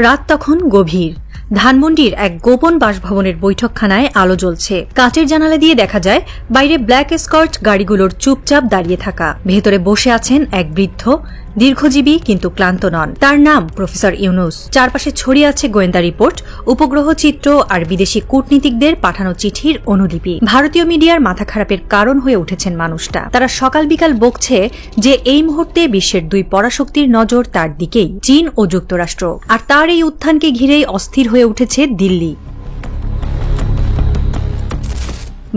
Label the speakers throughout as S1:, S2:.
S1: রাত তখন গভীর। ধানমন্ডির এক গোপন বাসভবনের বৈঠকখানায় আলো জ্বলছে। কাঁচের জানালা দিয়ে দেখা যায় বাইরে ব্ল্যাক এসকর্ট গাড়িগুলোর চুপচাপ দাঁড়িয়ে থাকা। ভেতরে বসে আছেন এক বৃদ্ধ, দীর্ঘজীবী কিন্তু ক্লান্ত নন। তার নাম প্রফেসর ইউনুস। চারপাশে ছড়িয়ে আছে গোয়েন্দা রিপোর্ট, উপগ্রহ চিত্র আর বিদেশি কূটনীতিকদের পাঠানো চিঠির অনুলিপি। ভারতীয় মিডিয়ার মাথা খারাপের কারণ হয়ে উঠেছেন মানুষটা। তারা সকাল বিকাল বকছে যে এই মুহূর্তে বিশ্বের দুই পরাশক্তির নজর তার দিকেই, চীন ও যুক্তরাষ্ট্র। আর তার এই উত্থানকে ঘিরেই অস্থির হয়ে উঠেছে দিল্লি।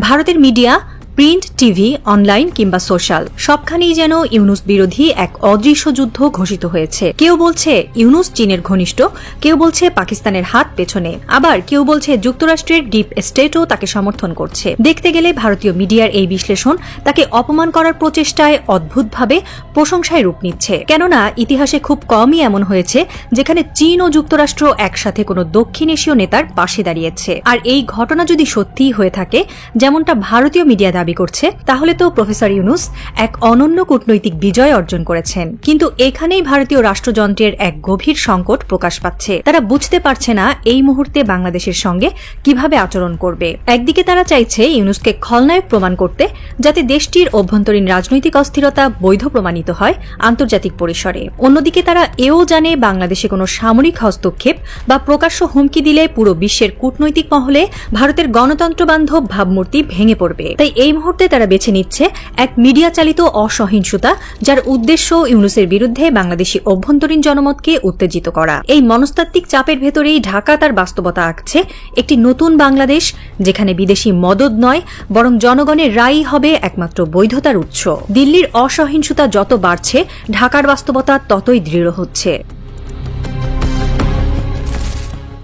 S1: ভারতের মিডিয়া, প্রিন্ট, টিভি, অনলাইন কিংবা সোশ্যাল, সবখানেই যেন ইউনুস বিরোধী এক অদৃশ্য যুদ্ধ ঘোষিত হয়েছে। কেউ বলছে ইউনুস চীনের ঘনিষ্ঠ, কেউ বলছে পাকিস্তানের হাত পেছনে, আবার কেউ বলছে যুক্তরাষ্ট্রের ডিপ স্টেটও তাকে সমর্থন করছে। দেখতে গেলে ভারতীয় মিডিয়ার এই বিশ্লেষণ তাকে অপমান করার প্রচেষ্টায় অদ্ভুতভাবে প্রশংসায় রূপ নিচ্ছে। কেননা ইতিহাসে খুব কমই এমন হয়েছে যেখানে চীন ও যুক্তরাষ্ট্র একসাথে কোনো দক্ষিণ এশীয় নেতার পাশে দাঁড়িয়েছে। আর এই ঘটনা যদি সত্যিই হয়ে থাকে যেমনটা ভারতীয় মিডিয়া দাবি করছে, তাহলে তো প্রফেসর ইউনুস এক অনন্য কূটনৈতিক বিজয় অর্জন করেছেন। কিন্তু এখানেই ভারতীয় রাষ্ট্রযন্ত্রের এক গভীর সংকট প্রকাশ পাচ্ছে। তারা বুঝতে পারছে না এই মুহূর্তে বাংলাদেশের সঙ্গে কিভাবে আচরণ করবে। একদিকে তারা চাইছে ইউনুসকে খলনায়ক প্রমাণ করতে, যাতে দেশটির অভ্যন্তরীণ রাজনৈতিক অস্থিরতা বৈধ প্রমাণিত হয় আন্তর্জাতিক পরিসরে। অন্যদিকে তারা এও জানে বাংলাদেশে কোনো সামরিক হস্তক্ষেপ বা প্রকাশ্য হুমকি দিলে পুরো বিশ্বের কূটনৈতিক মহলে ভারতের গণতন্ত্রবান্ধব ভাবমূর্তি ভেঙে পড়বে। তাই এই মুহূর্তে তারা বেছে নিচ্ছে এক মিডিয়া চালিত অসহিংসতা, যার উদ্দেশ্য ইউনুসের বিরুদ্ধে বাংলাদেশি অভ্যন্তরীণ জনমতকে উত্তেজিত করা। এই মনস্তাত্ত্বিক চাপের ভেতরেই ঢাকা তার বাস্তবতা আঁকছে একটি নতুন বাংলাদেশ, যেখানে বিদেশি মদদ নয় বরং জনগণের রায়ই হবে একমাত্র বৈধতার উৎস। দিল্লির অসহিংসতা যত বাড়ছে, ঢাকার বাস্তবতা ততই দৃঢ় হচ্ছে।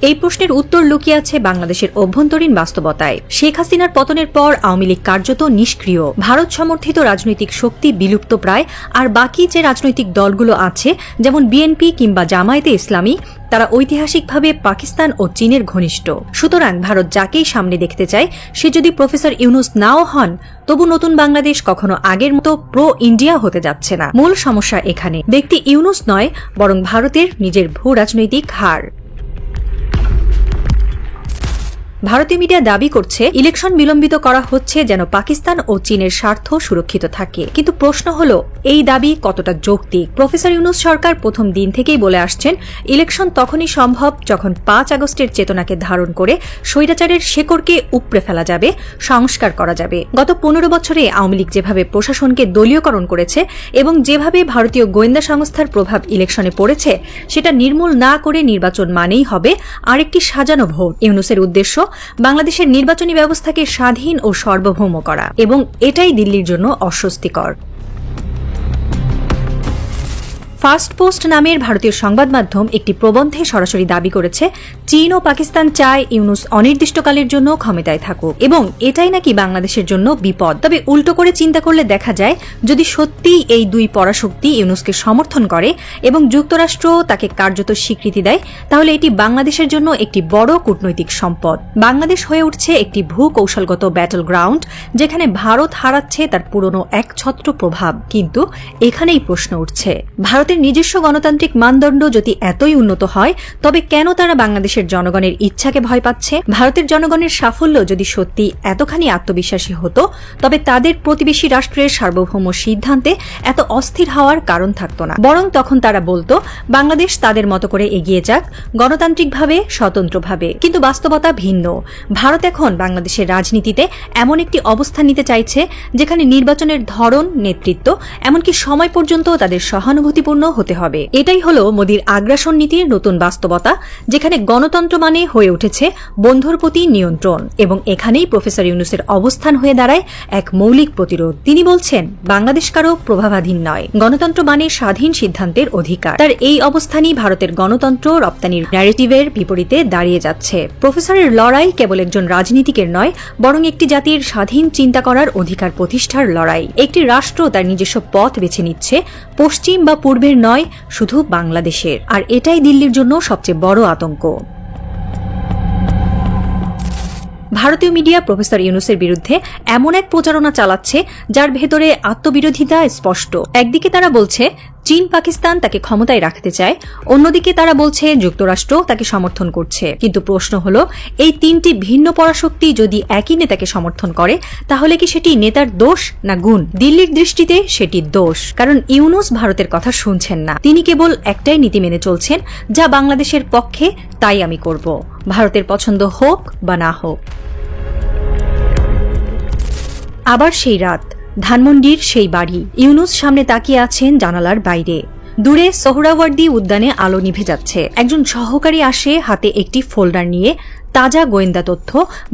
S1: এই প্রশ্নের উত্তর লুকিয়ে আছে বাংলাদেশের অভ্যন্তরীণ বাস্তবতায়। শেখ হাসিনার পতনের পর আওয়ামী লীগ কার্যত নিষ্ক্রিয়। ভারত সমর্থিত রাজনৈতিক শক্তি বিলুপ্ত প্রায়। আর বাকি যে রাজনৈতিক দলগুলো আছে, যেমন বিএনপি কিংবা জামায়াতে ইসলামী, তারা ঐতিহাসিকভাবে পাকিস্তান ও চীনের ঘনিষ্ঠ। সুতরাং ভারত যাকেই সামনে দেখতে চায়, সে যদি প্রফেসর ইউনুস নাও হন, তবু নতুন বাংলাদেশ কখনো আগের মতো প্রো ইন্ডিয়া হতে যাচ্ছে না। মূল সমস্যা এখানে ব্যক্তি ইউনুস নয়, বরং ভারতের নিজের ভূ রাজনৈতিক হার। ভারতীয় মিডিয়া দাবি করছে ইলেকশন বিলম্বিত করা হচ্ছে যেন পাকিস্তান ও চীনের স্বার্থ সুরক্ষিত থাকে। কিন্তু প্রশ্ন হল, এই দাবি কতটা যৌক্তিক? প্রফেসর ইউনুস সরকার প্রথম দিন থেকেই বলে আসছেন ইলেকশন তখনই সম্ভব যখন 5 আগস্টের চেতনাকে ধারণ করে স্বৈরাচারের শেকড়কে উপড়ে ফেলা যাবে, সংস্কার করা যাবে। গত 15 বছরে আওয়ামী লীগ যেভাবে প্রশাসনকে দলীয়করণ করেছে এবং যেভাবে ভারতীয় গোয়েন্দা সংস্থার প্রভাব ইলেকশনে পড়েছে, সেটা নির্মূল না করে নির্বাচন মানেই হবে আরেকটি সাজানো ভোট। ইউনুসের উদ্দেশ্য বাংলাদেশের নির্বাচনী ব্যবস্থাকে স্বাধীন ও সার্বভৌম করা, এবং এটাই দিল্লির জন্য অস্বস্তিকর। ফার্স্ট পোস্ট নামের ভারতীয় সংবাদ মাধ্যম একটি প্রবন্ধে সরাসরি দাবি করেছে চীন ও পাকিস্তান চায় ইউনুস অনির্দিষ্টকালের জন্য ক্ষমতায় থাকুক, এবং এটাই নাকি বাংলাদেশের জন্য বিপদ। তবে উল্টো করে চিন্তা করলে দেখা যায়, যদি সত্যি এই দুই পরাশক্তি ইউনুসকে সমর্থন করে এবং যুক্তরাষ্ট্র তাকে কার্যত স্বীকৃতি দেয়, তাহলে এটি বাংলাদেশের জন্য একটি বড় কূটনৈতিক সম্পদ। বাংলাদেশ হয়ে উঠছে একটি ভূ কৌশলগত ব্যাটল গ্রাউন্ড, যেখানে ভারত হারাচ্ছে তার পুরনো একছত্র প্রভাব। কিন্তু এখানেই প্রশ্ন উঠছে, ভারতের নিজস্ব গণতান্ত্রিক মানদণ্ড যদি এতই উন্নত হয়, তবে কেন তারা বাংলাদেশের জনগণের ইচ্ছাকে ভয় পাচ্ছে? ভারতের জনগণের সাফল্য যদি সত্যি এতখানি আত্মবিশ্বাসী হতো, তবে তাদের প্রতিবেশী রাষ্ট্রের সার্বভৌম সিদ্ধান্তে এত অস্থির হওয়ার কারণ থাকত না। বরং তখন তারা বলতো বাংলাদেশ তাদের মতো করে এগিয়ে যাক, গণতান্ত্রিকভাবে, স্বতন্ত্রভাবে। কিন্তু বাস্তবতা ভিন্ন। ভারত এখন বাংলাদেশের রাজনীতিতে এমন একটি অবস্থান নিতে চাইছে যেখানে নির্বাচনের ধরন, নেতৃত্ব, এমনকি সময় পর্যন্ত তাদের সহানুভূতিপূর্ণ হতে হবে। এটাই হলো মোদির আগ্রাসন নীতির নতুন বাস্তবতা, যেখানে গণতন্ত্র মানে হয়ে উঠেছে বন্ধুর প্রতি নিয়ন্ত্রণ। এবং এখানেই প্রফেসর ইউনুসের অবস্থান হয়ে দাঁড়ায় এক মৌলিক প্রতিরোধ। তিনি বলছেন বাংলাদেশ কারো প্রভাবাধীন নয়, গণতন্ত্র মানে স্বাধীন সিদ্ধান্তের অধিকার। তার এই অবস্থানই ভারতের গণতন্ত্র রপ্তানির ন্যারেটিভের বিপরীতে দাঁড়িয়ে যাচ্ছে। প্রফেসরের লড়াই কেবল একজন রাজনীতিকের নয়, বরং একটি জাতির স্বাধীন চিন্তা করার অধিকার প্রতিষ্ঠার লড়াই। একটি রাষ্ট্র তার নিজস্ব পথ বেছে নিচ্ছে, পশ্চিম বা পূর্বের নয়, শুধু বাংলাদেশের। আর এটাই দিল্লির জন্য সবচেয়ে বড় আতঙ্ক। ভারতীয় মিডিয়া প্রফেসর ইউনুসের বিরুদ্ধে এমন এক প্রচারণা চালাচ্ছে যার ভেতরে আত্মবিরোধিতা স্পষ্ট। একদিকে তারা বলছে চীন পাকিস্তান তাকে ক্ষমতায় রাখতে চায়, অন্যদিকে তারা বলছে যুক্তরাষ্ট্র তাকে সমর্থন করছে। কিন্তু প্রশ্ন হলো, এই তিনটি ভিন্ন পরাশক্তি যদি একই নেতাকে সমর্থন করে তাহলে কি সেটি নেতার দোষ না গুণ? দিল্লির দৃষ্টিতে সেটি দোষ, কারণ ইউনূস ভারতের কথা শুনছেন না। তিনি কেবল একটাই নীতি মেনে চলছেন, যা বাংলাদেশের পক্ষে তাই আমি করব, ভারতের পছন্দ হোক বা না হোক। আবার সেই রাত, ধানমন্ডির সেই বাড়ি। ইউনূস সামনে তাকিয়ে আছেন জানালার বাইরে। দূরে সোহরাওয়ার্দী উদ্যানে আলো নিভে যাচ্ছে। একজন সহকারী আসে হাতে একটি ফোল্ডার নিয়ে, তাজা গোয়েন্দা তথ্য,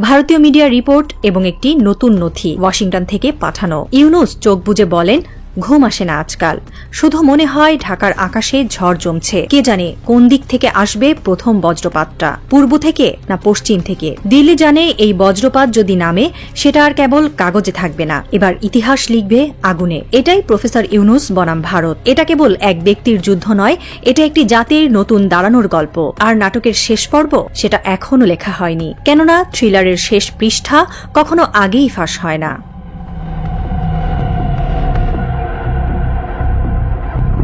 S1: ভারতীয় মিডিয়া রিপোর্ট এবং একটি নতুন নথি ওয়াশিংটন থেকে পাঠানো। ইউনূস চোখ বুজে বলেন, ঘুম আসে না আজকাল, শুধু মনে হয় ঢাকার আকাশে ঝড় জমছে। কে জানে কোন দিক থেকে আসবে প্রথম বজ্রপাতটা, পূর্ব থেকে না পশ্চিম থেকে। দিল্লি জানে এই বজ্রপাত যদি নামে সেটা আর কেবল কাগজে থাকবে না, এবার ইতিহাস লিখবে আগুনে। এটাই প্রফেসর ইউনূস বনাম ভারত। এটা কেবল এক ব্যক্তির যুদ্ধ নয়, এটা একটি জাতির নতুন দাঁড়ানোর গল্প। আর নাটকের শেষ পর্ব সেটা এখনো লেখা হয়নি, কেননা থ্রিলারের শেষ পৃষ্ঠা কখনো আগেই ফাঁস হয় না।